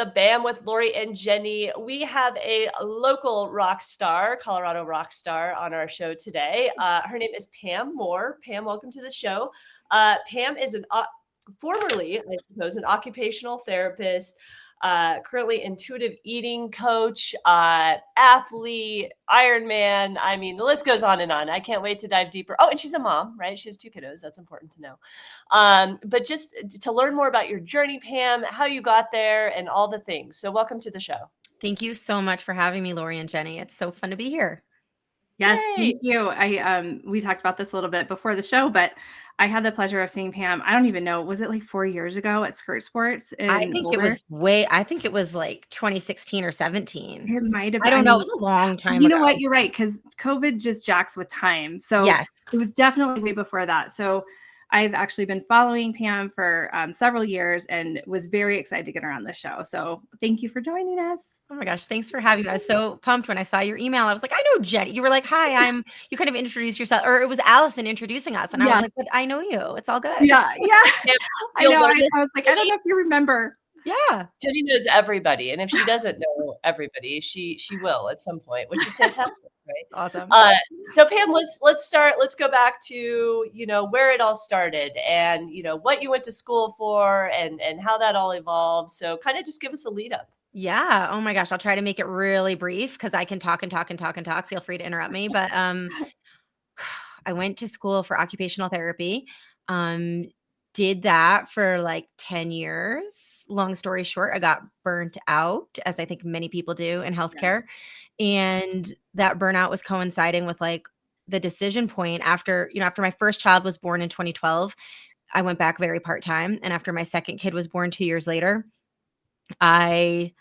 The BAM with Lori and Jenny. We have a local rock star, Colorado rock star, on our show today. Her name is Pam Moore. Pam, welcome to the show. Pam is formerly, I suppose, an occupational therapist, currently intuitive eating coach, athlete, Ironman. I mean, the list goes on and on. I can't wait to dive deeper. Oh, and she's a mom, right? She has 2 kiddos. That's important to know. But just to learn more about your journey, Pam, how you got there and all the things. So welcome to the show. Thank you so much for having me, Lori and Jenny. It's so fun to be here. Yes, Yay. thank you. We talked about this a little bit before the show, but I had the pleasure of seeing Pam. I don't even know, was it like 4 years ago at Skirt Sports in I think Boulder? I think it was like 2016 or 17. It might have I been. don't know. It was a long time You ago. know what? You're right, because COVID just jacks with time. So Yes. it was definitely way before that. So I've actually been following Pam for several years and was very excited to get her on the show. So thank you for joining us. Oh my gosh, thanks for having me. I was so pumped when I saw your email. I was like, I know Jenny. You were like, hi, you kind of introduced yourself, or it was Allison introducing us. And I was like, but I know you. It's all good. Yeah. Pam, I know. you'll I notice was like, I don't know if you remember. Yeah. Jenny knows everybody. And if she doesn't know everybody, she will at some point, which is fantastic. Right? Awesome. So Pam, let's start. Let's go back to, where it all started and, what you went to school for and how that all evolved. So kind of just give us a lead up. Yeah. Oh my gosh. I'll try to make it really brief because I can talk and talk and talk and talk. Feel free to interrupt me. But I went to school for occupational therapy. Did that for like 10 years. Long story short, I got burnt out, as I think many people do in healthcare. And that burnout was coinciding with like the decision point after my first child was born in 2012. I went back very part-time. And after my second kid was born 2 years later, I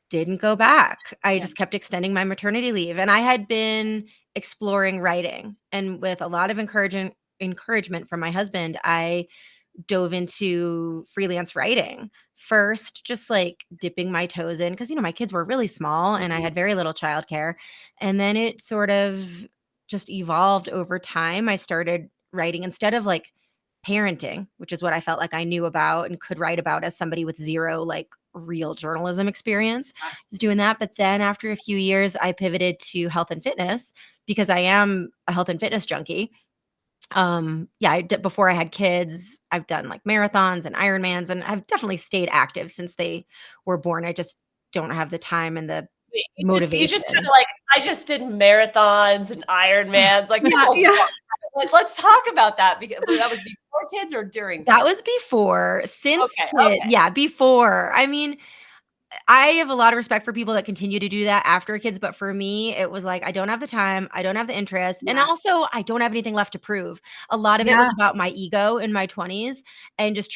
didn't go back. I just kept extending my maternity leave. And I had been exploring writing. And with a lot of encouragement from my husband, I dove into freelance writing. First, just like dipping my toes in because, my kids were really small and I had very little childcare. And then it sort of just evolved over time. I started writing instead of like parenting, which is what I felt like I knew about and could write about as somebody with zero like real journalism experience. I was doing that. But then after a few years, I pivoted to health and fitness because I am a health and fitness junkie. Before I had kids, I've done like marathons and Ironmans, and I've definitely stayed active since they were born. I just don't have the time and the motivation. You just kind of like, I just did marathons and Ironmans. Like, like, let's talk about that because that was before kids or during kids? That was before. Since kids, okay. Yeah, before. I mean, I have a lot of respect for people that continue to do that after kids, but for me, it was like, I don't have the time, I don't have the interest, and also I don't have anything left to prove. A lot of it was about my ego in my 20s and just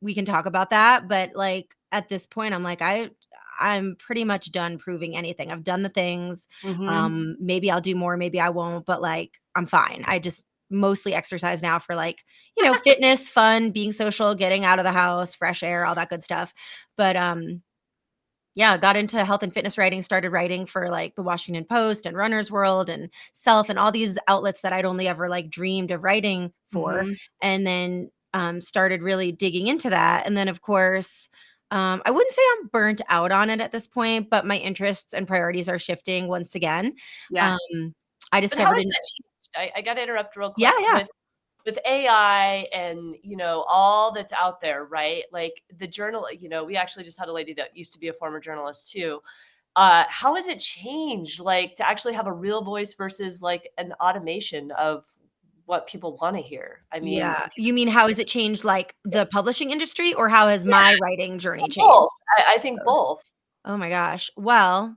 we can talk about that, but like at this point, I'm like, I'm pretty much done proving anything. I've done the things. Maybe I'll do more, maybe I won't, but like, I'm fine. I just mostly exercise now for like, fitness, fun, being social, getting out of the house, fresh air, all that good stuff. But, got into health and fitness writing, started writing for like the Washington Post and Runner's World and Self and all these outlets that I'd only ever like dreamed of writing for. And then started really digging into that. And then of course, I wouldn't say I'm burnt out on it at this point, but my interests and priorities are shifting once again. I discovered. But how has that changed? I got to interrupt real quick. Yeah. With AI and, all that's out there, right? Like the journal, we actually just had a lady that used to be a former journalist too. How has it changed, like to actually have a real voice versus like an automation of what people want to hear? I mean, You mean how has it changed like the publishing industry or how has my writing journey changed? Both. I think both. Oh my gosh. Well,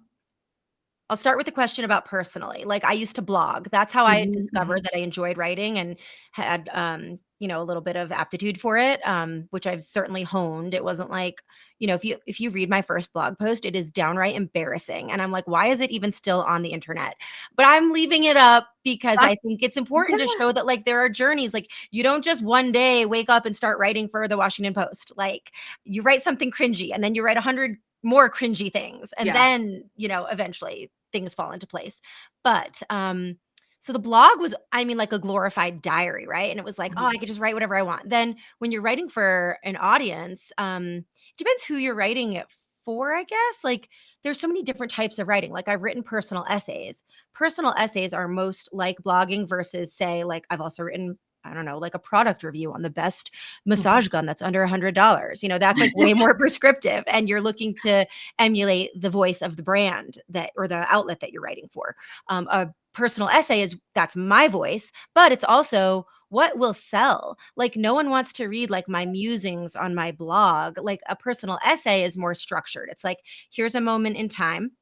I'll start with the question about personally. Like I used to blog. That's how I discovered that I enjoyed writing and had a little bit of aptitude for it, which I've certainly honed. It wasn't like, if you read my first blog post, it is downright embarrassing. And I'm like, why is it even still on the internet? But I'm leaving it up because I think it's important to show that like there are journeys. Like you don't just one day wake up and start writing for the Washington Post. Like you write something cringy and then you write 100 more cringy things. And then, eventually things fall into place. But so the blog was, like a glorified diary, right? And it was like, oh, I could just write whatever I want. Then when you're writing for an audience, it depends who you're writing it for, I guess. Like, there's so many different types of writing. Like, I've written personal essays. Personal essays are most like blogging versus, say, like, I've also written, I don't know, like a product review on the best massage gun that's under $100. That's like way more prescriptive, and you're looking to emulate the voice of the brand that, or the outlet that you're writing for. A personal essay that's my voice, but it's also what will sell. Like, no one wants to read like my musings on my blog. Like, a personal essay is more structured. It's like, here's a moment in time,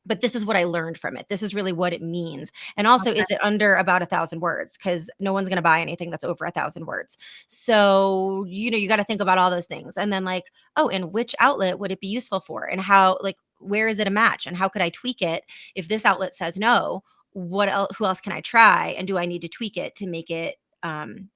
but this is what I learned from it. This is really what it means. And also, Okay. is it under about 1,000 words? Because no one's going to buy anything that's over 1,000 words. So, you got to think about all those things. And then, like, oh, and which outlet would it be useful for? And how, like, where is it a match? And how could I tweak it if this outlet says no? What else? Who else can I try? And do I need to tweak it to make it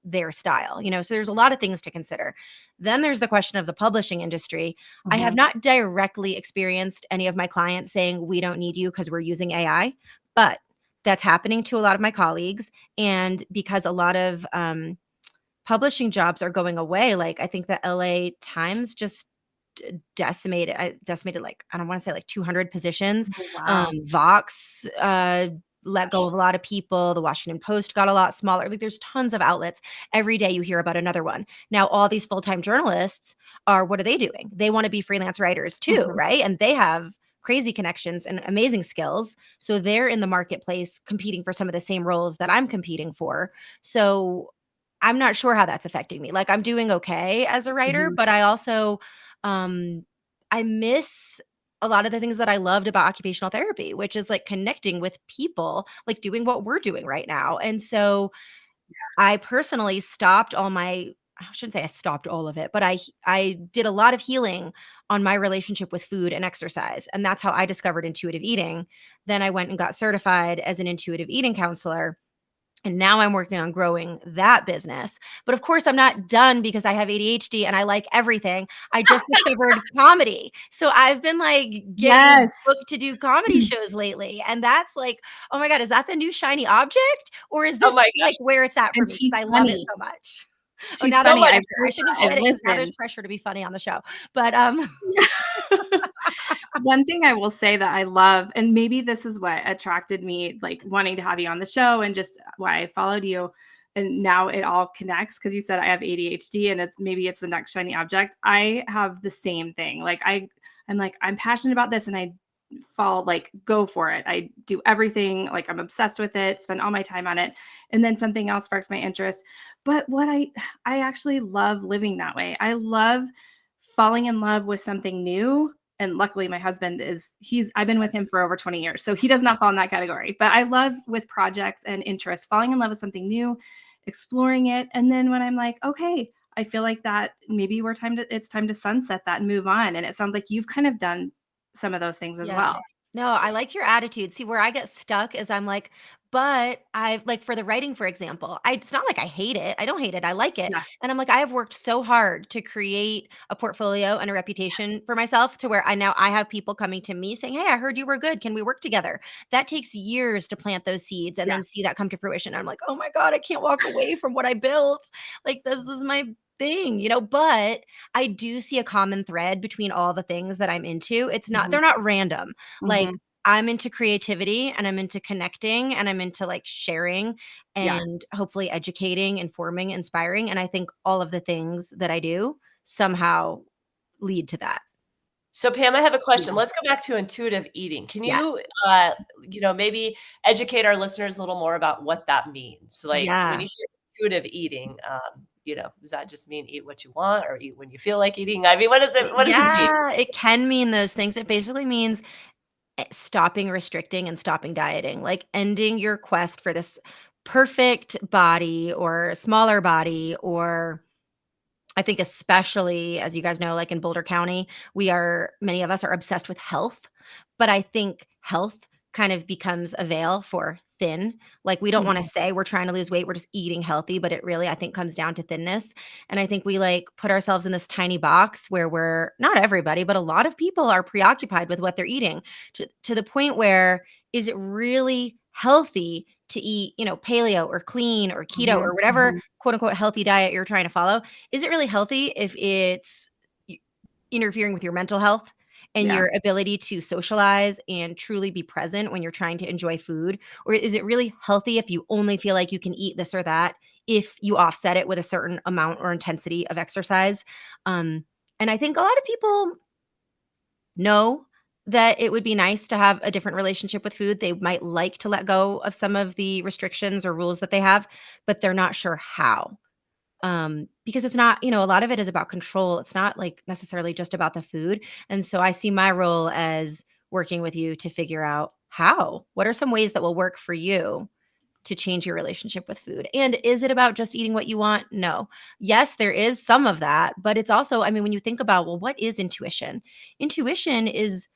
their style? So there's a lot of things to consider. Then there's the question of the publishing industry. I have not directly experienced any of my clients saying, we don't need you because we're using AI, but that's happening to a lot of my colleagues. And because a lot of publishing jobs are going away, like, I think the LA Times just decimated, like, I don't want to say like 200 positions. Oh, wow. Vox let go of a lot of people. The Washington Post got a lot smaller. Like, there's tons of outlets. Every day you hear about another one. Now, all these full-time journalists what are they doing? They want to be freelance writers too, right? And they have crazy connections and amazing skills. So they're in the marketplace competing for some of the same roles that I'm competing for. So I'm not sure how that's affecting me. Like, I'm doing okay as a writer, but I also um I miss a lot of the things that I loved about occupational therapy, which is like connecting with people, like doing what we're doing right now. And so I personally stopped I shouldn't say I stopped all of it, but I did a lot of healing on my relationship with food and exercise. And that's how I discovered intuitive eating. Then I went and got certified as an intuitive eating counselor. And now I'm working on growing that business. But of course, I'm not done because I have ADHD and I like everything. I just discovered comedy. So I've been like getting Yes. booked to do comedy shows lately. And that's like, oh my God, is that the new shiny object? Or is Oh this my like gosh. where it's at for And me? she's Because I love it funny. so much. Oh, She's now there's So funny. much. I've pressure. I heard shouldn't have that. said I've it because now there's listened. pressure to be funny on the show. But One thing I will say that I love, and maybe this is what attracted me, like wanting to have you on the show and just why I followed you. And now it all connects because you said I have ADHD and it's the next shiny object. I have the same thing. Like I'm like, I'm passionate about this and I go for it. I do everything. Like, I'm obsessed with it, spend all my time on it. And then something else sparks my interest. But I actually love living that way. I love falling in love with something new. And luckily my husband I've been with him for over 20 years. So he does not fall in that category, but I love with projects and interests, falling in love with something new, exploring it. And then when I'm like, okay, I feel like that maybe it's time to sunset that and move on. And it sounds like you've kind of done some of those things as yeah. well. No, I like your attitude. See, where I get stuck is I'm like, but I've like for the writing, for example, it's not like I hate it. I don't hate it. I like it. Yeah. And I'm like, I have worked so hard to create a portfolio and a reputation for myself to where I have people coming to me saying, hey, I heard you were good. Can we work together? That takes years to plant those seeds and Yeah. then see that come to fruition. I'm like, oh my God, I can't walk away from what I built. Like, this is my thing, but I do see a common thread between all the things that I'm into. They're not random. Like, Mhm. I'm into creativity and I'm into connecting and I'm into like sharing Yeah. and hopefully educating, informing, inspiring. And I think all of the things that I do somehow lead to that. So Pam, I have a question. Yeah. Let's go back to intuitive eating. Can Yes. you, maybe educate our listeners a little more about what that means? So, like, when Yeah. you hear intuitive eating, does that just mean eat what you want or eat when you feel like eating? I mean, what does it mean? Yeah, it can mean those things. It basically means stopping restricting and stopping dieting, like ending your quest for this perfect body or smaller body. Or I think especially, as you guys know, like in Boulder County, many of us are obsessed with health, but I think health kind of becomes a veil for thin. Like, we don't want to Mhm. say we're trying to lose weight, we're just eating healthy, but it really, I think, comes down to thinness. And I think we like put ourselves in this tiny box where we're not everybody, but a lot of people are preoccupied with what they're eating to the point where is it really healthy to eat, paleo or clean or keto Mhm. or whatever Mhm. quote unquote healthy diet you're trying to follow? Is it really healthy if it's interfering with your mental health? and Yeah. your ability to socialize and truly be present when you're trying to enjoy food? Or is it really healthy if you only feel like you can eat this or that if you offset it with a certain amount or intensity of exercise? And I think a lot of people know that it would be nice to have a different relationship with food. They might like to let go of some of the restrictions or rules that they have, but they're not sure how. Because it's not, a lot of it is about control. It's not like necessarily just about the food. And so I see my role as working with you to figure out how. What are some ways that will work for you to change your relationship with food? And is it about just eating what you want? No. Yes, there is some of that, but it's also, I mean, when you think about, well, what is intuition? Intuition is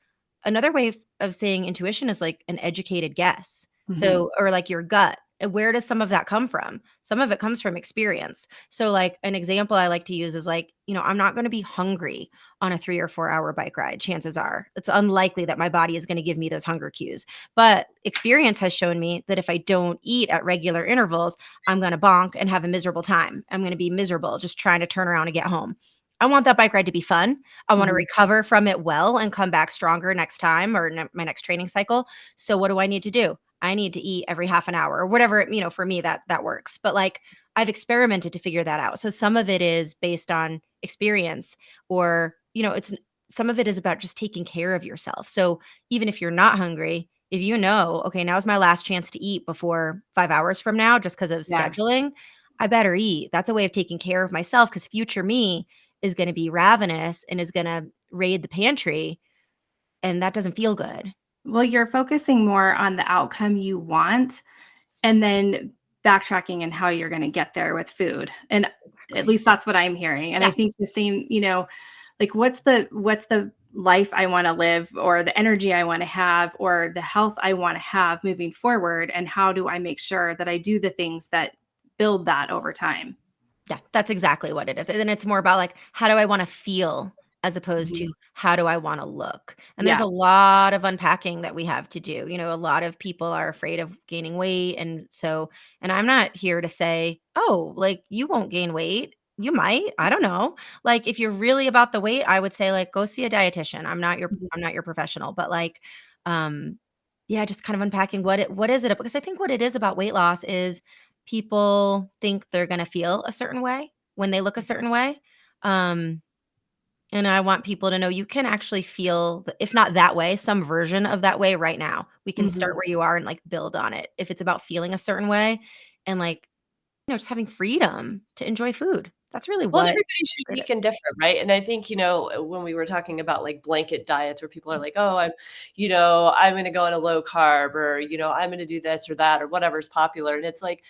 another way of saying intuition is like an educated guess. Mhm. So, or like your gut. And where does some of that come from? Some of it comes from experience. So, like an example I like to use is like, I'm not going to be hungry on a 3 or 4 hour bike ride. Chances are it's unlikely that my body is going to give me those hunger cues. But experience has shown me that if I don't eat at regular intervals, I'm going to bonk and have a miserable time. I'm going to be miserable just trying to turn around and get home. I want that bike ride to be fun. I want to Mhm. recover from it well and come back stronger next time or my next training cycle. So what do I need to do? I need to eat every half an hour or whatever, for me that works. But like I've experimented to figure that out. So some of it is based on experience or, it's some of it is about just taking care of yourself. So even if you're not hungry, if okay, now's my last chance to eat before 5 hours from now, just because of Yeah. scheduling, I better eat. That's a way of taking care of myself because future me is going to be ravenous and is going to raid the pantry. And that doesn't feel good. Well, you're focusing more on the outcome you want and then backtracking and how you're going to get there with food. And at Exactly. least that's what I'm hearing. And I Yeah. think the same, like what's the life I want to live or the energy I want to have or the health I want to have moving forward and how do I make sure that I do the things that build that over time? Yeah, that's exactly what it is. And then it's more about like, how do I want to feel as opposed Mhm. to how do I want to look? And there's Yeah. a lot of unpacking that we have to do. A lot of people are afraid of gaining weight. And I'm not here to say, oh, like you won't gain weight. You might. I don't know. Like if you're really about the weight, I would say like go see a dietitian. Mhm. I'm not your professional, but like um yeah, just kind of unpacking what is it? Because I think what it is about weight loss is people think they're gonna feel a certain way when they look a certain way, um, and I want people to know you can actually feel, if not that way, some version of that way right now. We can start Mhm. where you are and, like, build on it. If it's about feeling a certain way and, like, just having freedom to enjoy food. That's really Well, and what everybody's it unique is. and different, right? And I think, when we were talking about like blanket diets where people are like, oh, I'm going to go on a low carb or, I'm going to do this or that or whatever's popular. And it's like,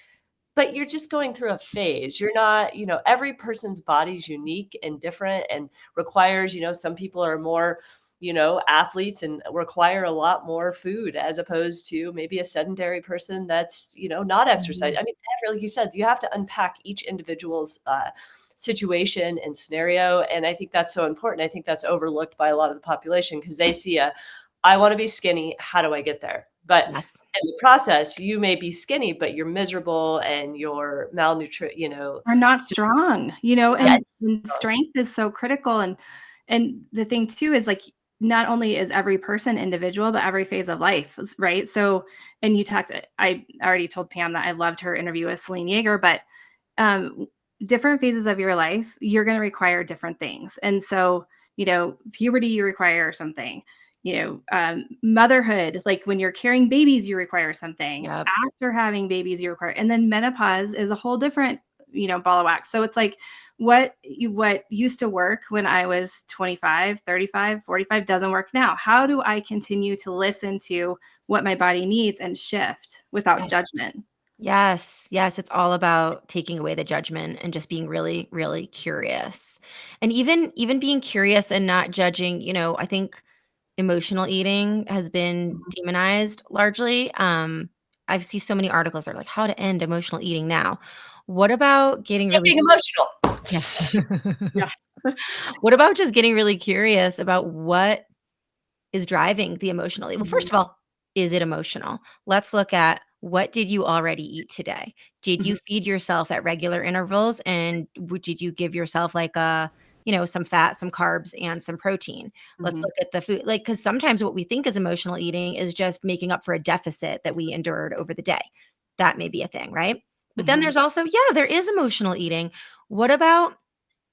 but you're just going through a phase. You're not, every person's body is unique and different and requires, some people are more, athletes and require a lot more food as opposed to maybe a sedentary person that's, not exercise. Mhm. I mean, like you said, you have to unpack each individual's situation and scenario. And I think that's so important. I think that's overlooked by a lot of the population because they see I want to be skinny. How do I get there? But Yes. in the process, you may be skinny, but you're miserable and you're malnutrition, Are not strong, Yeah. and strength is so critical and the thing too is like not only is every person individual, but every phase of life, right? So, and I already told Pam that I loved her interview with Celine Yeager, but um, different phases of your life, you're going to require different things. And so, puberty, you require something. Motherhood, like when you're carrying babies, you require something. Yep. After having babies, you require, and then menopause is a whole different, ball of wax. So it's like what used to work when I was 25, 35, 45 doesn't work now. How do I continue to listen to what my body needs and shift without Yes. judgment? Yes, yes, it's all about taking away the judgment and just being really, really curious. And even being curious and not judging, I think emotional eating has been demonized largely. I see so many articles that are like how to end emotional eating now. What about getting stop really being emotional. Yeah. Yes. What about just getting really curious about what is driving the emotionally? Well, first Mhm. of all, is it emotional? Let's look at what did you already eat today? Did Mhm. you feed yourself at regular intervals and did you give yourself like a some fat, some carbs, and some protein. Let's Mhm. look at the food, like, because sometimes what we think is emotional eating is just making up for a deficit that we endured over the day. That may be a thing, right? But then Mhm. there's also, yeah, there is emotional eating. What about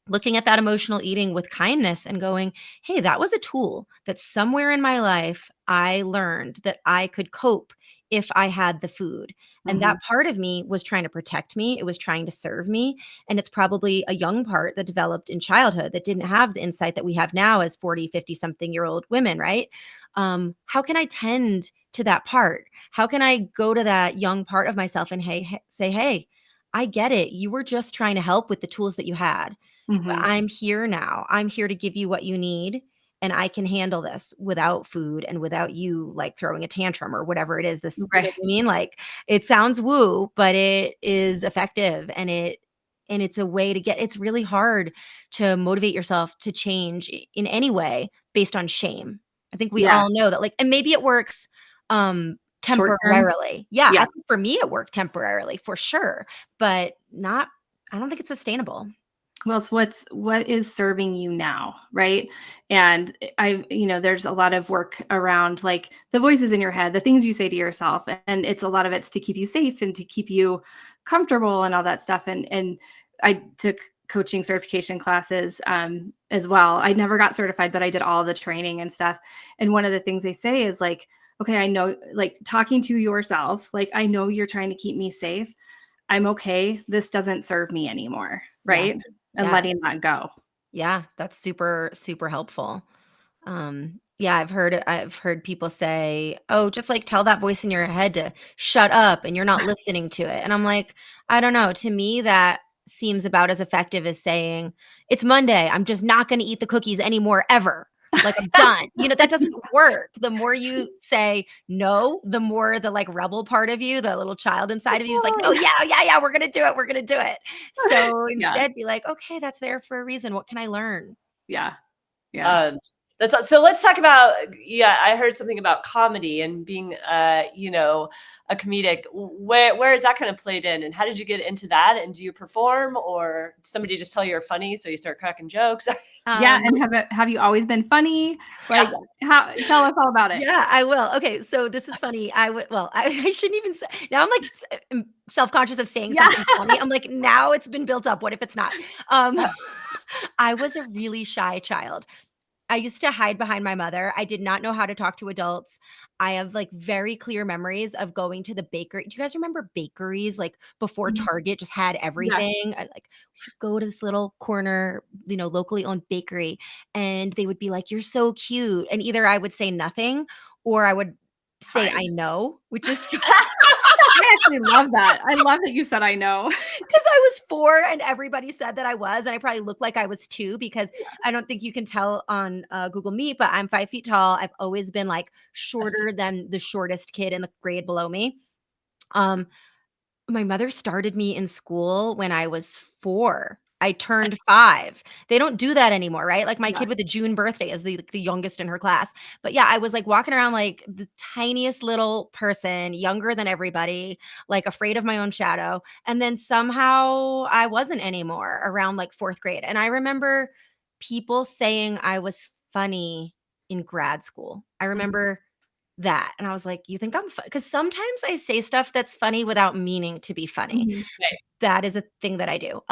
looking at that emotional eating with kindness and going, hey, that was a tool that somewhere in my life I learned that I could cope if I had the food. And that Mhm. part of me was trying to protect me. It was trying to serve me. And it's probably a young part that developed in childhood that didn't have the insight that we have now as 40, 50 something year old women, right? How can I tend to that part? How can I go to that young part of myself and say, hey, I get it. You were just trying to help with the tools that you had, but Mhm. I'm here now. I'm here to give you what you need, and I can handle this without food and without you like throwing a tantrum or whatever it is. This, you know Right. what I mean? Like, it sounds woo, but it is effective, and it's a way to get. It's really hard to motivate yourself to change in any way based on shame. I think we Yeah. all know that, like, and maybe it works Short term. temporarily. Yeah, I Yeah. think for me it worked temporarily for sure, but not. I don't think it's sustainable. Well, it's what is serving you now, right? And there's a lot of work around like the voices in your head, the things you say to yourself, and it's a lot of it's to keep you safe and to keep you comfortable and all that stuff. And I took coaching certification classes as well. I never got certified, but I did all the training and stuff. And one of the things they say is like, okay, I know, like talking to yourself, like I know you're trying to keep me safe. I'm okay. This doesn't serve me anymore, Yeah. right? And Yes. letting that go. Yeah, that's super, super helpful. Yeah, I've heard people say, "Oh, just like tell that voice in your head to shut up and you're not listening to it." And I'm like, I don't know. To me, that seems about as effective as saying, "It's Monday. I'm just not going to eat the cookies anymore ever. Like I'm done." That doesn't work. The more you say no, the more the like rebel part of you, the little child inside of you is like, "No, Totally. yeah, yeah, yeah, we're going to do it. We're going to do it." So Yeah. instead be like, "Okay, that's there for a reason. What can I learn?" Yeah. Yeah. Um, so let's talk about, yeah, I heard something about comedy and being a comedic. Where is that kind of played in, and how did you get into that? And do you perform, or did somebody just tell you you're funny so you start cracking jokes? Yeah. Um, And have you always been funny? Like Yeah. how tell us all about it. Yeah, I will. Okay, so this is funny. I shouldn't even say. Now I'm like self-conscious of saying Yeah. something funny. I'm like, now it's been built up. What if it's not? Um, I was a really shy child. I used to hide behind my mother. I did not know how to talk to adults. I have like very clear memories of going to the bakery. Do you guys remember bakeries like before Mhm. Target just had Yes. everything? I like used to go to this little corner, locally owned bakery, and they would be like, "You're so cute." And either I would say nothing or I would say Hide. I know, which is so I actually love that. I love that you said I know. because I was 4 and everybody said that I was, and I probably looked like I was 2 because I don't think you can tell on, Google Meet, but I'm 5 feet tall. I've always been, like, shorter than the shortest kid in the grade below me. Um, my mother started me in school when I was 4. I turned 5. They don't do that anymore, right? Like, my Yeah. kid with a June birthday is the youngest in her class. But, yeah, I was, like, walking around like the tiniest little person, younger than everybody, like, afraid of my own shadow, and then somehow I wasn't anymore around, like, 4th grade, and I remember people saying I was funny in grad school. I Mhm. remember that, and I was like, "You think I'm because sometimes I say stuff that's funny without meaning to be funny. Mhm. That is a thing that I do.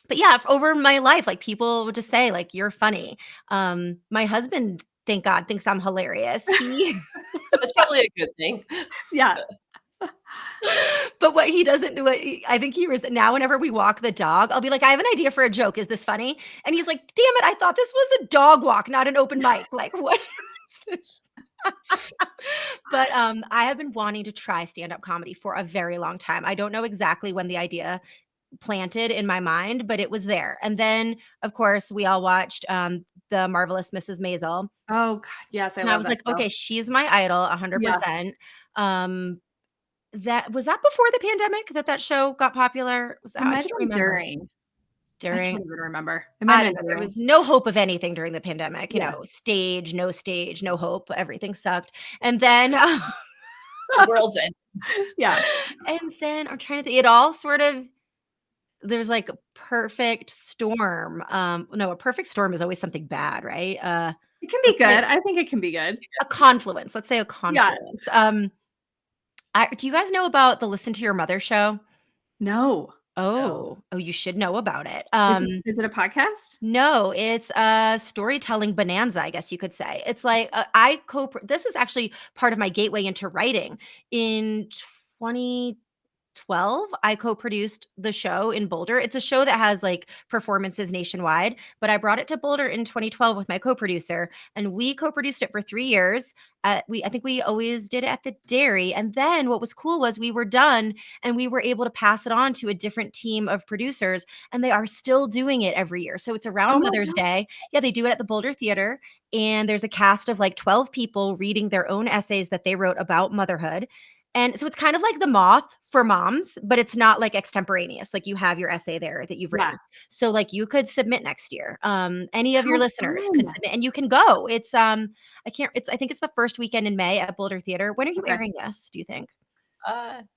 But yeah, over my life, like, people would just say, like, "You're funny." My husband, thank God, thinks I'm hilarious. He That's probably a good thing. Yeah. but what he doesn't do it I think he now whenever we walk the dog, I'll be like, "I have an idea for a joke. Is this funny?" And he's like, "Damn it, I thought this was a dog walk, not an open mic. Like, what is this?" But, I have been wanting to try stand-up comedy for a very long time. I don't know exactly when the idea planted in my mind, but it was there. And then, of course, we all watched, The Marvelous Mrs. Maisel, Oh god, yes, I and I love was that like, show. "Okay, she's my idol Yeah. 100%." Um, that before the pandemic that show got popular? It I might have can't been remember. during. I During can't even remember. It might I have don't been know, there during. was no hope of anything during the pandemic, Yeah. stage, no hope, everything sucked. And then, The world's end. Yeah. and then I'm trying to think, it all sort of there's like a perfect storm. No, a perfect storm is always something bad, right? It can be Let's say good. I think it can be good. a confluence. Let's say a Yeah. confluence. Do you guys know about the Listen to Your Mother show? No. No. Oh, you should know about it. Is it a podcast? No, it's a storytelling bonanza, I guess you could say. It's like this is actually part of my gateway into writing. In 2012, I co-produced the show in Boulder. It's a show that has like performances nationwide, but I brought it to Boulder in 2012 with my co-producer, and we co-produced it for 3 years. I think we always did it at the dairy. And then what was cool was we were done and we were able to pass it on to a different team of producers, and they are still doing it every year. So it's around Oh my Mother's god. Day. Yeah, they do it at the Boulder Theater, and there's a cast of like 12 people reading their own essays that they wrote about motherhood. And so it's kind of like The Moth for moms, but it's not like extemporaneous. Like you have your essay there that you've Yeah. written. So like you could submit next year. Any of your How listeners could fun. submit and you can go. I think it's the first weekend in May at Boulder Theater. When are you Okay. airing this, do you think?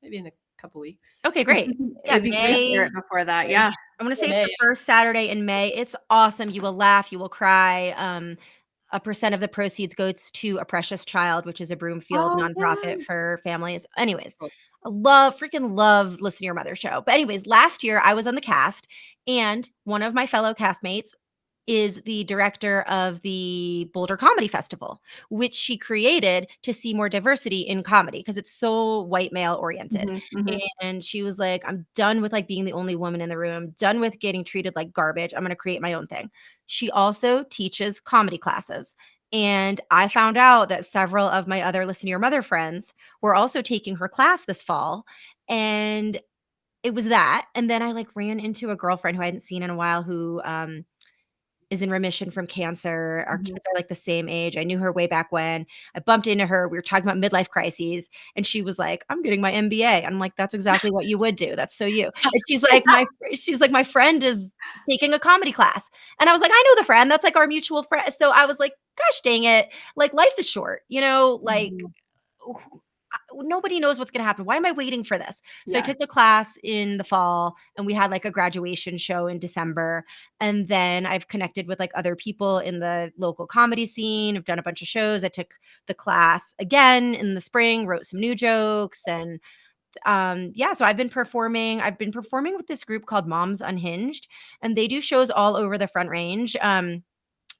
Maybe in a couple weeks. Okay, great. Yeah, It'd be great to hear May. it before that. Yeah. I'm gonna say In it's May. the first Saturday in May. It's awesome. You will laugh, you will cry. A percent of the proceeds goes to A Precious Child, which is a Broomfield Oh, nonprofit yeah. for families. Anyways, Cool. I freaking love Listen to Your Mother show. But anyways, last year I was on the cast, and one of my fellow castmates is the director of the Boulder Comedy Festival, which she created to see more diversity in comedy because it's so white male oriented. Mhm, mhm. And she was like, I'm done with like being the only woman in the room, done with getting treated like garbage. I'm going to create my own thing. She also teaches comedy classes. And I found out that several of my other Listen to Your Mother friends were also taking her class this fall. And it was that. And then I like ran into a girlfriend who I hadn't seen in a while who is in remission from cancer. Our Mhm. kids are like the same age. I knew her way back when. I bumped into her. We were talking about midlife crises, and she was like, "I'm getting my MBA." I'm like, "That's exactly what you would do. That's so you." And she's like, "My friend is taking a comedy class." And I was like, "I know the friend. That's like our mutual friend." So I was like, "Gosh dang it. Like life is short, like Mhm. nobody knows what's going to happen. Why am I waiting for this?" So I Yeah. took the class in the fall, and we had like a graduation show in December. And then I've connected with like other people in the local comedy scene. I've done a bunch of shows. I took the class again in the spring, wrote some new jokes, and yeah, so I've been performing with this group called Moms Unhinged, and they do shows all over the Front Range.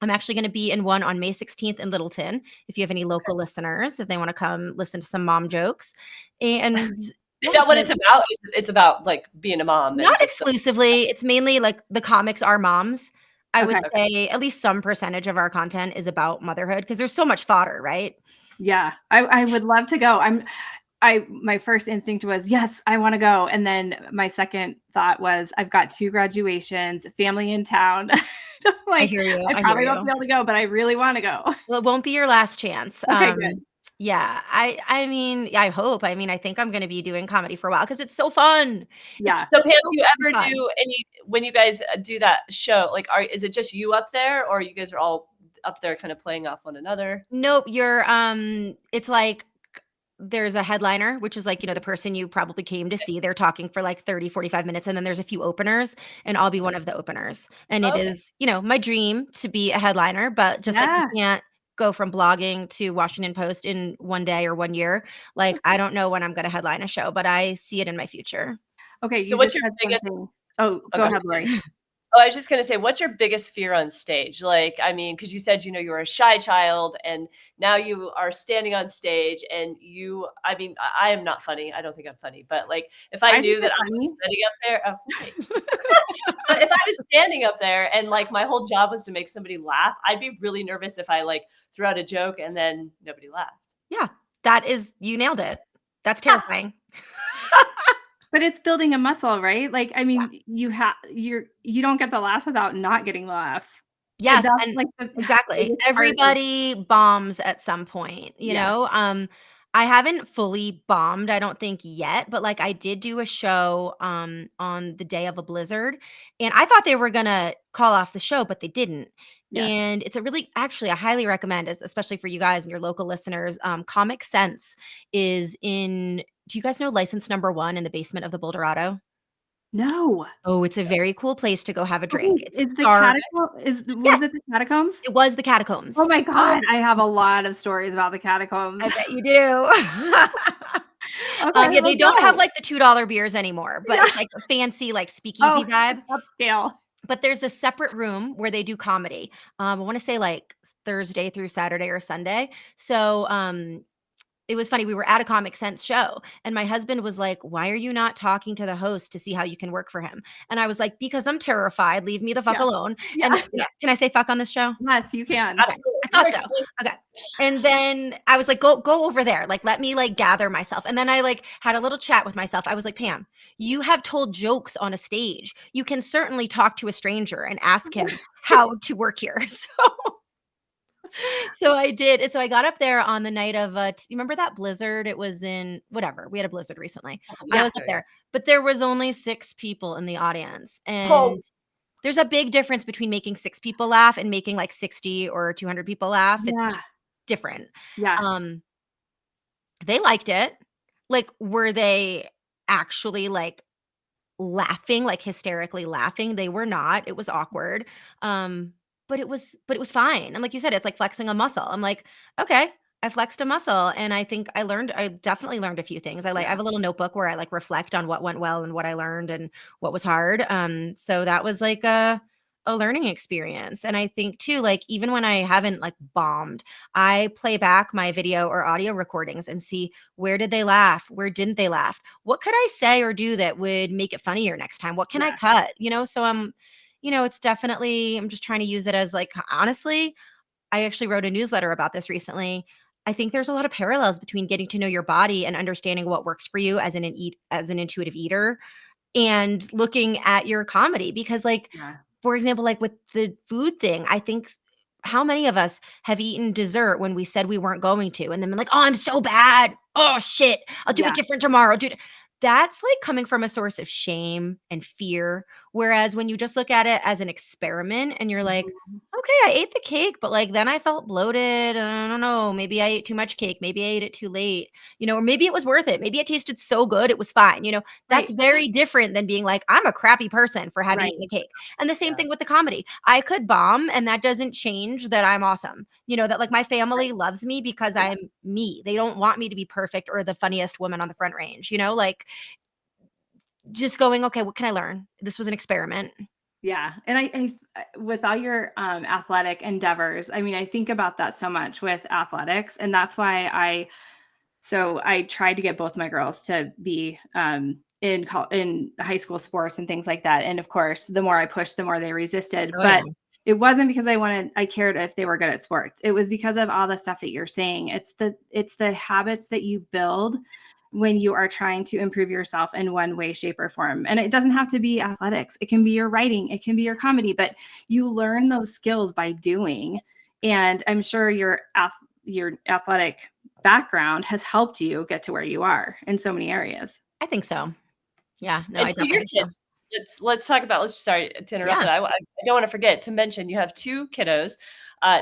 I'm actually going to be in one on May 16th in Littleton. If you have any local listeners, if they want to come listen to some mom jokes. And Is yeah, that what but it's about? It's about like being a mom and not just exclusively. It's mainly like the comics are moms. I would Okay. okay. say at least some percentage of our content is about motherhood because there's so much fodder, right? Yeah. I would love to go. My first instinct was, yes, I want to go. And then my second thought was, I've got 2 graduations, family in town. I Like, hear you. I I hear probably won't you. be able to go, but I really want to go. Well, it won't be your last chance. Okay, good. Yeah, I mean, yeah, I hope. I mean, I think I'm gonna be doing comedy for a while because it's so fun. It's Yeah. So just Pam, so do you freaking ever fun. do any when you guys do that show, like is it just you up there or you guys are all up there kind of playing off one another? Nope, it's like there's a headliner, which is like, the person you probably came to see. They're talking for like 30, 45 minutes, and then there's a few openers, and I'll be one of the openers. And it Okay. is, my dream to be a headliner, but just like you Yeah. can't go from blogging to Washington Post in one day or one year. Like I don't know when I'm gonna headline a show, but I see it in my future. Okay, So you what's just your said biggest something. Oh, oh, go go ahead, Lori. Oh, I was just gonna say, what's your biggest fear on stage? Like, I mean, because you said, you were a shy child and now you are standing on stage and I mean, I am not funny. I don't think I'm funny, but like if I I think knew that you're I was funny. standing up there, oh, thanks. But if I was standing up there and like my whole job was to make somebody laugh, I'd be really nervous if I like threw out a joke and then nobody laughed. Yeah, you nailed it. That's Yes. terrifying. But it's building a muscle, right? Like, I Yeah. mean, you don't get the laughs without not getting the laughs. And Yes, that's and like the exactly. biggest part of Everybody bombs at some point, yeah. I haven't fully bombed, I don't think yet, but, like, I did do a show, on the day of a blizzard, and I thought they were gonna call off the show, but they didn't, Yeah. and it's a really actually, I highly recommend, especially for you guys and your local listeners, Comic Sense is in do you guys know License Number 1 in the basement of the Boulderado? No. Oh, it's a very cool place to go have a drink. Okay, It's is the dark. was Yes, it the catacombs? it was the Oh catacombs. my god, I have a lot of stories about the catacombs. I bet you do. Okay, Yeah, they let's don't have go. like the $2 beers anymore, but Yeah. it's like a fancy like Oh, speakeasy vibe. upscale. But there's a separate room where they do comedy. I want to say like Thursday through Saturday or Sunday. So it was funny. We were at a Comic Sense show, and my husband was like, "Why are you not talking to the host to see how you can work for him?" And I was like, "Because I'm terrified. Leave me the fuck Yeah. alone." Yeah. And can I say fuck on this show? Yes, you can. Okay, Absolutely. I You're thought so. explicit. Okay. And then I was like, go over there. Like, let me like gather myself. And then I like had a little chat with myself. I was like, Pam, you have told jokes on a stage. You can certainly talk to a stranger and ask him how to work here. So I did. And so I got up there on the night of you remember that blizzard? It was in whatever. We had a blizzard recently. I Yeah. was up there, but there was only 6 people in the audience. Oh, And there's a big difference between making 6 people laugh and making like 60 or 200 people laugh. It's Yeah. just different. Yeah. Um, they liked it. Like, were they actually like laughing, like hysterically laughing? They were not. It was awkward. But it was fine. And like you said, it's like flexing a muscle. I'm like, okay, I flexed a muscle. And I definitely learned a few things. I Yeah. have a little notebook where I like reflect on what went well and what I learned and what was hard. So that was like a learning experience. And I think too, like even when I haven't like bombed, I play back my video or audio recordings and see where did they laugh? Where didn't they laugh? What could I say or do that would make it funnier next time? What can I Yeah. cut? So it's definitely, I'm just trying to use it as like, honestly, I actually wrote a newsletter about this recently. I think there's a lot of parallels between getting to know your body and understanding what works for you as an intuitive eater and looking at your comedy because like Yeah. for example, like with the food thing, I think how many of us have eaten dessert when we said we weren't going to and then been like, "Oh, I'm so bad. Oh shit. I'll do it Yeah. different tomorrow." That's like coming from a source of shame and fear. Whereas when you just look at it as an experiment and you're like, Mhm. okay, I ate the cake, but like then I felt bloated. I don't know. Maybe I ate too much cake. Maybe I ate it too late, or maybe it was worth it. Maybe it tasted so good. It was fine. That's Right. very different than being like, I'm a crappy person for having Right. eaten the cake. And the same yeah. thing with the comedy. I could bomb and that doesn't change that I'm awesome. That like my family loves me because Yeah. I'm me. They don't want me to be perfect or the funniest woman on the front range, like just going, okay, what can I learn? This was an experiment. Yeah. And with all your athletic endeavors, I mean, I think about that so much with athletics. And that's why I tried to get both my girls to be in high school sports and things like that. And of course, the more I pushed, the more they resisted. Oh yeah. But it wasn't because I cared if they were good at sports. It was because of all the stuff that you're saying. It's the habits that you build when you are trying to improve yourself in one way, shape, or form. And it doesn't have to be athletics. It can be your writing, it can be your comedy, but you learn those skills by doing. And I'm sure your athletic background has helped you get to where you are in so many areas. I think so. Yeah. No, And I so your definitely think so. kids, let's talk about. Sorry to interrupt, Yeah. but I don't want to forget to mention you have 2 kiddos,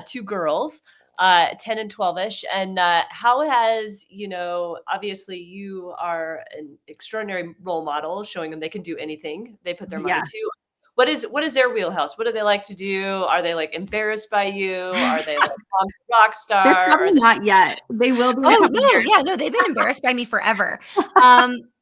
2 girls, 10 and 12ish. And how has obviously you are an extraordinary role model, showing them they can do anything they put their Yeah. mind to. What is their wheelhouse? What do they like to do? Are they like embarrassed by you? Are they like mom's a rock They're star? Are probably they not yet. They will be in a Oh, couple no, years. yeah, no, they've been embarrassed by me forever.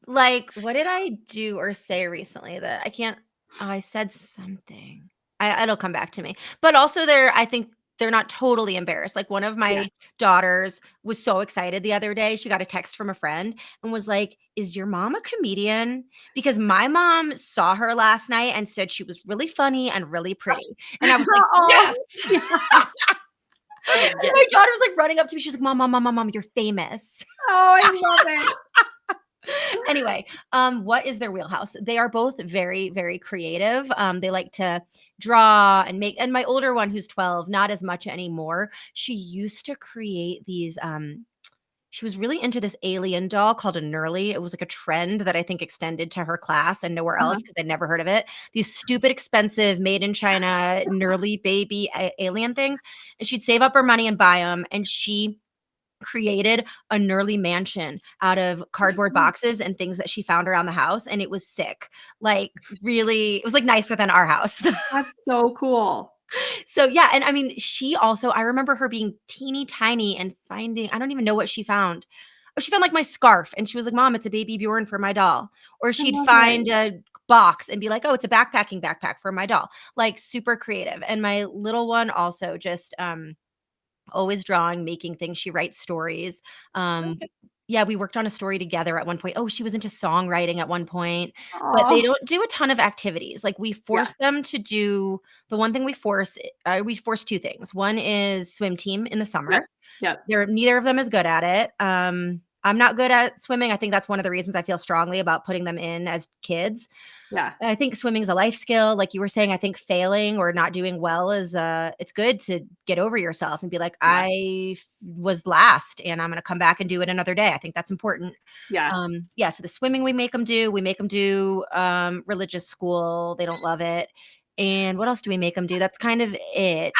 Like, what did I do or say recently that I can't I said something. It'll come back to me. But also I think they're not totally embarrassed. Like one of Yeah. my daughters was so excited the other day. She got a text from a friend and was like, "Is your mom a comedian?" Because my mom saw her last night and said she was really funny and really pretty. And I was like, Oh, "Yes." yeah. okay, And my daughter's like running up to me. She's like, "Mom, mom, mom, mom, mom, you're famous." Oh, I love it. Anyway, what is their wheelhouse? They are both very, very creative. They like to draw and make, and my older one, who's 12, not as much anymore. She used to create these. She was really into this alien doll called a Nurly. It was like a trend that I think extended to her class and nowhere else Uh-huh. because I'd never heard of it. These stupid, expensive, made in China Nurly baby alien things, and she'd save up her money and buy them. And she created a Nurly mansion out of cardboard boxes and things that she found around the house, and it was sick. Like, really, it was, like, nicer than our house. That's so cool. So, yeah, and I mean, she also I remember her being teeny tiny and finding I don't even know what she found. Oh, she found, like, my scarf, and she was like, "Mom, it's a baby Bjorn for my doll." Or I she'd love find it. a box and be like, "Oh, it's a backpacking backpack for my doll." Like, super creative. And my little one also just, always drawing, making things. She writes stories. Um, Okay. yeah, we worked on a story together at one point. Oh, she was into songwriting at one point, but they Oh, don't do a ton of activities. Like, we yeah, force them to do the one thing we force two things. One is swim team in the yep, summer. yep, They're neither of them is good at it. I'm not good at swimming. I think that's one of the reasons I feel strongly about putting them in as kids. yeah, And I think swimming's a life skill. Like you were saying, I think failing or not doing well is it's good to get over yourself and be like, yeah, was last and I'm gonna come back and do it another day. I think that's important. yeah. Yeah, so the swimming we make them do religious school. They don't love it. And what else do we make them do? That's kind of it.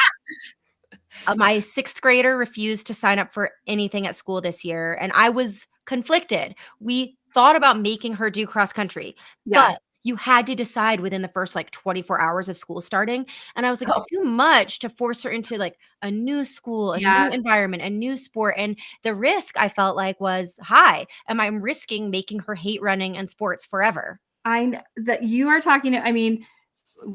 My 6th grader refused to sign up for anything at school this year, and I was conflicted. We thought about making her do cross country, Yeah. but you had to decide within the first, like, 24 hours of school starting, and I was like, "It's Oh, too much to force her into, like, a new school, a new Yeah. environment, a new sport," and the risk I felt like was high. Am I risking making her hate running and sports forever? That you are talking to, I mean,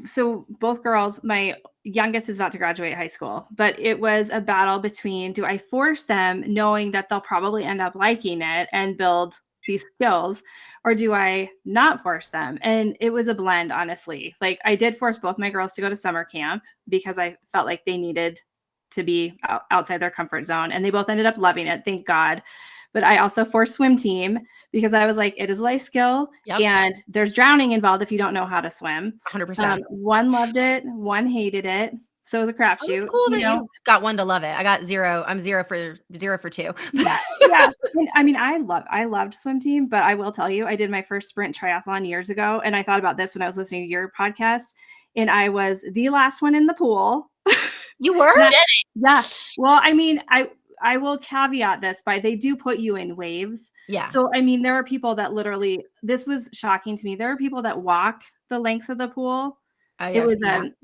so both girls, my youngest is about to graduate high school, but it was a battle between, do I force them knowing that they'll probably end up liking it and build these skills, or do I not force them? And it was a blend, honestly. Like, I did force both my girls to go to summer camp because I felt like they needed to be outside their comfort zone, and they both ended up loving it, thank God. But I also forced swim team because I was like, it is a life skill Yep, and there's drowning involved if you don't know how to swim. 100%. One loved it, one hated it. So it was a Oh, that's crapshoot, cool you that know? you got one to love it. I got 0. I'm 0 for 2. Yeah, yeah. And I mean, I loved swim team, but I will tell you, I did my first sprint triathlon years ago, and I thought about this when I was listening to your podcast, and I was the last one in the pool. You were? And yeah. Well, I mean, I will caveat this by they do put you in waves. Yeah. So I mean, there are people that literally, this was shocking to me. There are people that walk the lengths of the pool. Oh, It yeah, I've was seen that. really?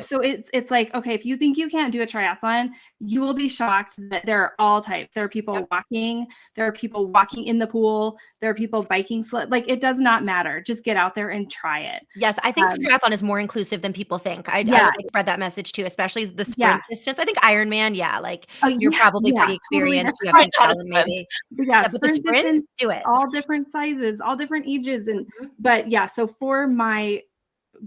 so it's like, okay, if you think you can't do a triathlon, you will be shocked that there are all types. There are Yep. people walking, there are people walking in the pool, there are people biking like, it does not matter. Just get out there and try it. Yes, I think Um, triathlon is more inclusive than people think. I yeah, would like spread that message too, especially the yeah. sprint distance. I think Ironman, yeah, like, Oh, you're yeah, probably yeah, pretty totally experienced. You have I different. some know how to talent swim. maybe. But yeah, Yeah, but the sprint sprint, distance, do it. all different sizes, all different ages. And Mhm. but yeah, so for my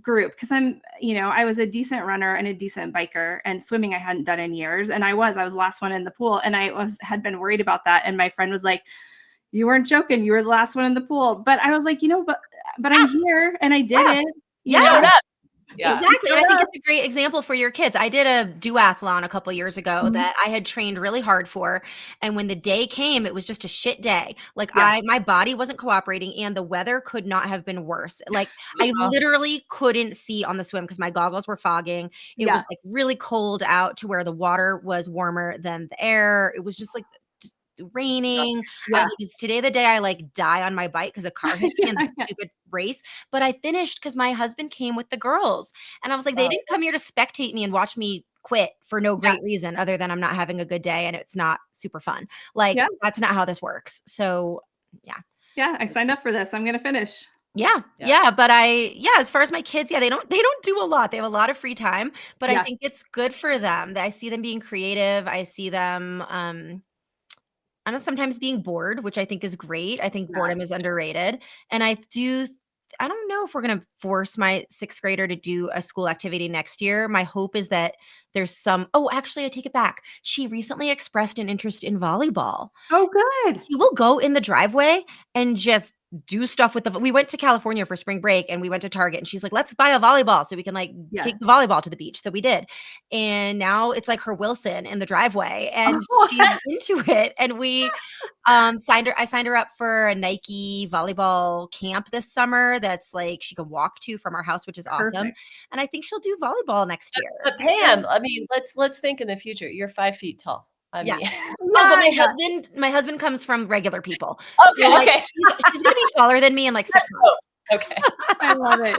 group, because I was a decent runner and a decent biker, and swimming I hadn't done in years. And I was the last one in the pool, and had been worried about that. And my friend was like, "You weren't joking, you were the last one in the pool." But I was like, but I'm Yeah, here and I did yeah, it, You you yeah. showed know. up. Yeah. Exactly, and Showed I think up. it's a great example for your kids. I did a duathlon a couple years ago Mhm. that I had trained really hard for, and when the day came, it was just a shit day. Like, Yeah. my body wasn't cooperating, and the weather could not have been worse. Like, I Oh, literally couldn't see on the swim because my goggles were fogging. It Yeah. was, like, really cold out to where the water was warmer than the air. It was just, like, just raining. I was Yeah. like, "Is today the day I, like, die on my bike because a car hits me in Yeah. the stupid race?" But I finished because my husband came with the girls. And I was like, they wow. didn't come here to spectate me and watch me quit for no Yeah. great reason other than I'm not having a good day and it's not super fun. Like, Yeah. that's not how this works. So, yeah. Yeah. I signed up for this. I'm gonna finish. Yeah. Yeah. Yeah, but as far as my kids, yeah, they don't do a lot. They have a lot of free time, but I Yeah. think it's good for them. That I see them being creative. I see them I know sometimes being bored, which I think is great. I think Yeah. boredom is underrated. And I don't know if we're going to force my 6th grader to do a school activity next year. My hope is that actually, I take it back. She recently expressed an interest in volleyball. Oh, good. He will go in the driveway and just do stuff with we went to California for spring break and we went to Target and she's like, "Let's buy a volleyball so we can like Yeah. take the volleyball to the beach." So we did. And now it's like her Wilson in the driveway and Oh, she's into it. And I signed her up for a Nike volleyball camp this summer that's like she can walk to from our house, which is awesome. perfect. And I think she'll do volleyball next year. But Pam, I mean, let's think in the future. You're 5 feet tall. I Yeah. mean, Oh, but Yeah, yeah. my husband comes from regular people. So, okay, like, okay. she's gonna be taller than me in, like, 6 That's months. cool. Okay, I love it.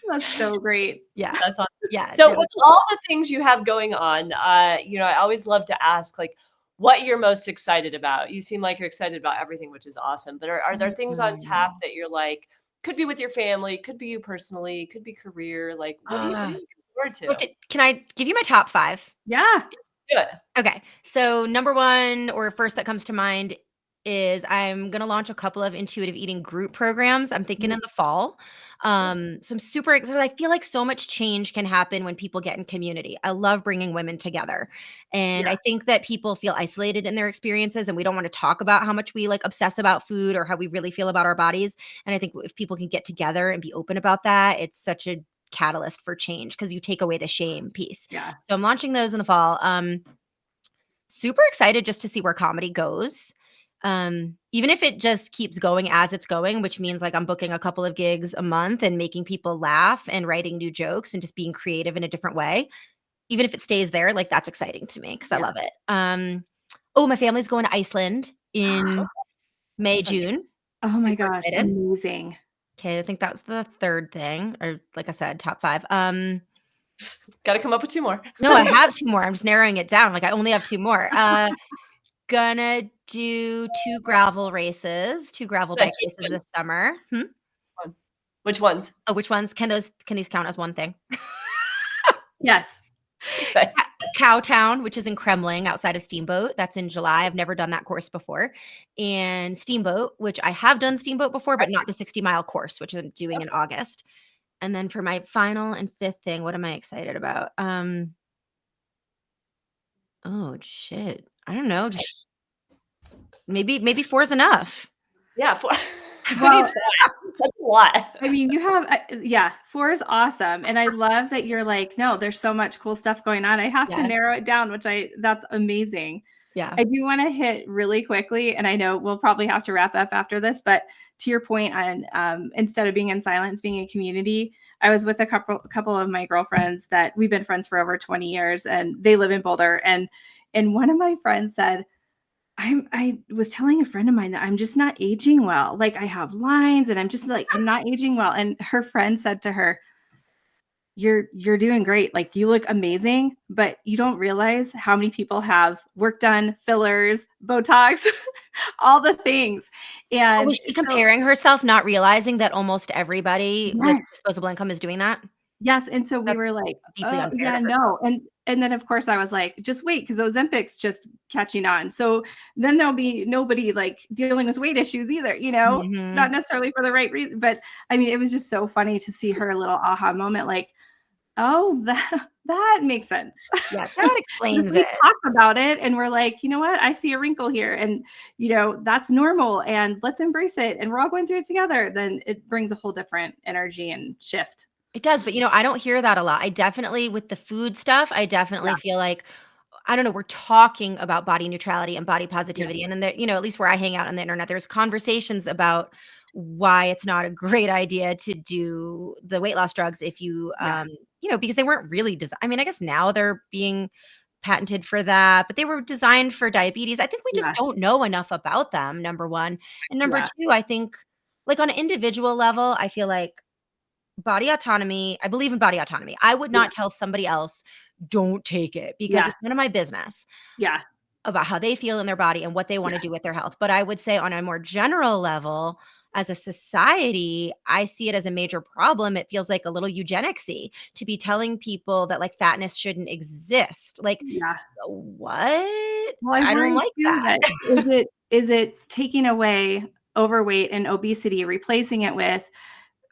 That's so great. Yeah. that's awesome. Yeah, So no. with all the things you have going on, I always love to ask, like, what you're most excited about. You seem like you're excited about everything, which is awesome. But are there things on tap Mhm. that you're like, could be with your family, could be you personally, could be career? Like, what are Ah, you looking forward to? okay, can I give you my top 5? Yeah. Good. Okay. So number 1 or first that comes to mind is I'm gonna launch a couple of intuitive eating group programs. I'm thinking Mhm. in the fall. So I'm super excited. I feel like so much change can happen when people get in community. I love bringing women together. And Yeah. I think that people feel isolated in their experiences and we don't want to talk about how much we like obsess about food or how we really feel about our bodies. And I think if people can get together and be open about that, it's such a catalyst for change because you take away the shame piece. Yeah. So I'm launching those in the fall. Super excited just to see where comedy goes. Even if it just keeps going as it's going, which means like I'm booking a couple of gigs a month and making people laugh and writing new jokes and just being creative in a different way. Even if it stays there, like that's exciting to me because I Yeah. love it. Oh, my family's going to Iceland in May, Fun. June. Oh my Super gosh, excited. amazing. Okay, I think that's the third thing, or like I said, top 5. Got to come up with two more. No, I have 2 more. I'm just narrowing it down. Like I only have 2 more. Gonna do 2 gravel races, 2 gravel Nice. bike races this summer. One. Which ones? Oh, which ones? Can these count as one thing? Yes. Nice. Cowtown, which is in Kremling outside of Steamboat. That's in July. I've never done that course before. And Steamboat, which I have done Steamboat before, but not the 60-mile course, which I'm doing in August. And then for my final and 5th thing, what am I excited about? Oh shit. I don't know. Just maybe 4 is enough. Yeah. Who Well, needs five? That's a lot. I mean, you have yeah, 4 is awesome, and I love that you're like, "No, there's so much cool stuff going on. I have to Yeah. narrow it down," which that's amazing. Yeah. I do wanna hit really quickly, and I know we'll probably have to wrap up after this, but to your point on, instead of being in silence, being in community, I was with a couple of my girlfriends that we've been friends for over 20 years, and they live in Boulder, and one of my friends said, I was telling a friend of mine that I'm just not aging well. Like I have lines and I'm just like I'm not aging well. And her friend said to her, you're doing great. Like you look amazing, but you don't realize how many people have work done, fillers, Botox, all the things." Oh, And was she so comparing herself, not realizing that almost everybody with yes. disposable income is doing that? Yes, and so we That's were like, deeply "Oh, unfair yeah, to herself. no," and then, of course, I was like, "Just wait, because Ozempic's just catching on, so then there'll be nobody, like, dealing with weight issues either," you know? Not Mhm. necessarily for the right reason, but, I mean, it was just so funny to see her little aha moment, like, "Oh, that makes sense." Yeah, that Like, explains we it. talk about it, and we're like, "You know what? I see a wrinkle here, and, that's normal, and let's embrace it, and we're all going through it together," then it brings a whole different energy and shift. It does, but, I don't hear that a lot. I definitely with the food stuff, I Yeah, definitely feel like, I don't know, we're talking about body neutrality and body yeah, positivity, and then there at least where I hang out on the internet, there's conversations about why it's not a great idea to do the weight loss drugs if you, yeah, because they weren't really I mean, I guess now they're being patented for that, but they were designed for diabetes. I think we just yeah, don't know enough about them, number 1. And number yeah. 2, I think, like, on an individual level, I feel like body autonomy I believe in body autonomy. I would Yeah, not tell somebody else, "Don't take it," because yeah, it's none of my business yeah, about how they feel in their body and what they wanna yeah, do with their health. But I would say on a more general level, as a society, I see it as a major problem. It feels like a little eugenicsy to be telling people that, like, fatness shouldn't exist. Like, yeah. what? Well, I I don't worry like too that. that is it taking away overweight and obesity, replacing it with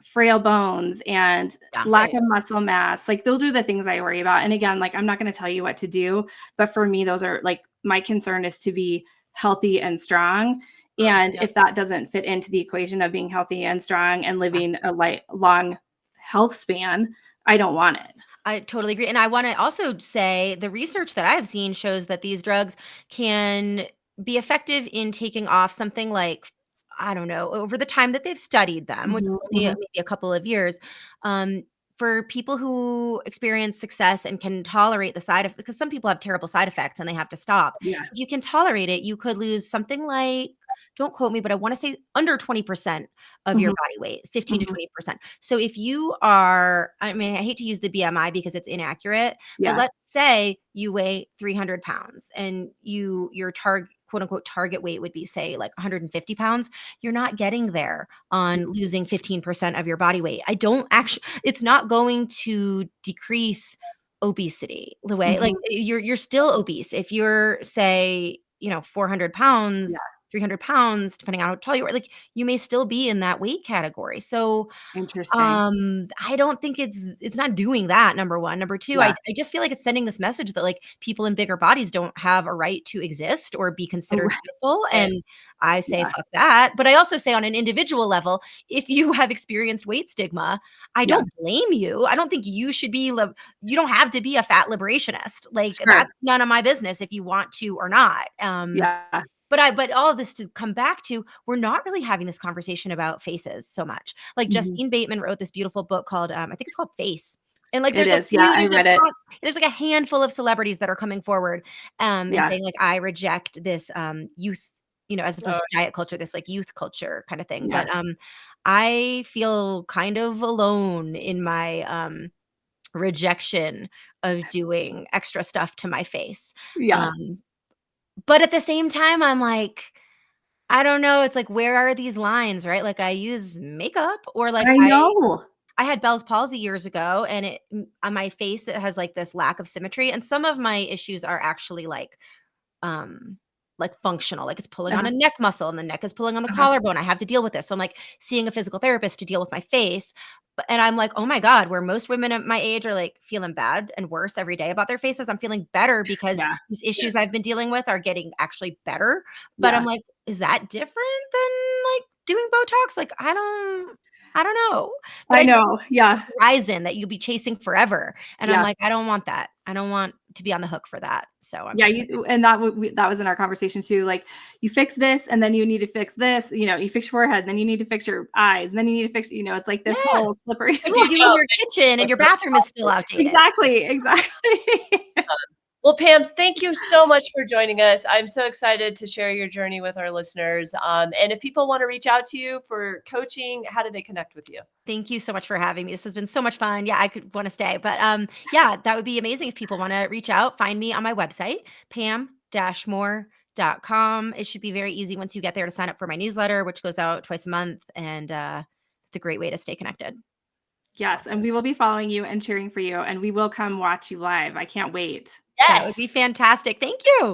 frail bones and Yeah. lack Right. of muscle mass? Like, those are the things I worry about, and again, like, I'm not gonna tell you what to do, but for me, those are like, my concern is to be healthy and strong, and Yeah. if that doesn't fit into the equation of being healthy and strong and Yeah. living a long health span, I don't want it. I totally agree. And I want to also say the research that I have seen shows that these drugs can be effective in taking off something like, I don't know, over the time that they've studied them, which is Mhm, only mhm. maybe a couple of years, um, for people who experience success and can tolerate the side effects, because some people have terrible side effects and they have to stop. Yeah. If you can tolerate it, you could lose something like, don't quote me, but I want to say under 20% of your Mhm. body weight, 15 to Mhm. 20%. So if you are, I mean, I hate to use the BMI because it's inaccurate, but Yeah. let's say you weigh 300 pounds and your target, quote unquote, target weight would be, say, like 150 pounds. You're not getting there on losing 15% of your body weight. I don't actually, it's not going to decrease obesity the way, like, Mhm. you're still obese. If you're, say, 400 Yeah. pounds, 300 pounds, depending on how tall you are, like, you may still be in that weight category. So Interesting. I don't think it's not doing that, number 1. Number 2, Yeah. I just feel like it's sending this message that, like, people in bigger bodies don't have a right to exist or be considered Right. beautiful, and I say, Yeah. "Fuck that." But I also say on an individual level, if you have experienced weight stigma, I Yeah. don't blame you. I don't think you should be you don't have to be a fat liberationist. Like, Sure. that's none of my business if you want to or not. Yeah. But all of this to come back to, we're not really having this conversation about faces so much. Like, Mhm. Justine Bateman wrote this beautiful book called, I think it's called Face. And, like, It is. Yeah, I read it. there's like a handful of celebrities that are coming forward, and Yeah. saying, like, "I reject this, youth," as opposed Oh, to diet culture, this, like, youth culture kind of thing. Yeah. But, I feel kind of alone in my, rejection of doing extra stuff to my face. Yeah. Um, but at the same time, I'm like, I don't know, it's like, where are these lines, right? Like, I use makeup, or, like, I know. I had Bell's palsy years ago, and on my face, it has, like, this lack of symmetry, and some of my issues are actually, um, functional, like, it's pulling on Uh-huh. a neck muscle, and the neck is pulling on the Uh-huh. collarbone. I have to deal with this. So I'm, like, seeing a physical therapist to deal with my face, and I'm like, "Oh my god," where most women at my age are, like, feeling bad and worse every day about their faces, I'm feeling better because Yeah. these issues yes. I've been dealing with are getting actually better. But I'm Yeah. like, "Is that different than, like, doing Botox?" Like, I don't know. But I I just know. Yeah. horizon that you'll be chasing forever, and I'm Yeah. like, "I don't want that. I don't want to be on the hook for that." So I'm Yeah, just like, you and that was in our conversation too, like, you fix this, and then you need to fix this, you fix your forehead, then you need to fix your eyes, and then you need to fix it's like this yeah. whole slippery What do you slope. do in your kitchen and your bathroom is still outdated? Exactly, exactly. Well, Pam, thank you so much for joining us. I'm so excited to share your journey with our listeners. And if people want to reach out to you for coaching, how do they connect with you? Thank you so much for having me. This has been so much fun. Yeah, I could wanna stay, but, yeah, that would be amazing if people wanna reach out. Find me on my website, pam-moore.com. It should be very easy once you get there to sign up for my newsletter, which goes out twice a month, and, it's a great way to stay connected. Yes, and Awesome. we will be following you and cheering for you, and we will come watch you live. I can't wait. That would be Yes. fantastic. Thank you.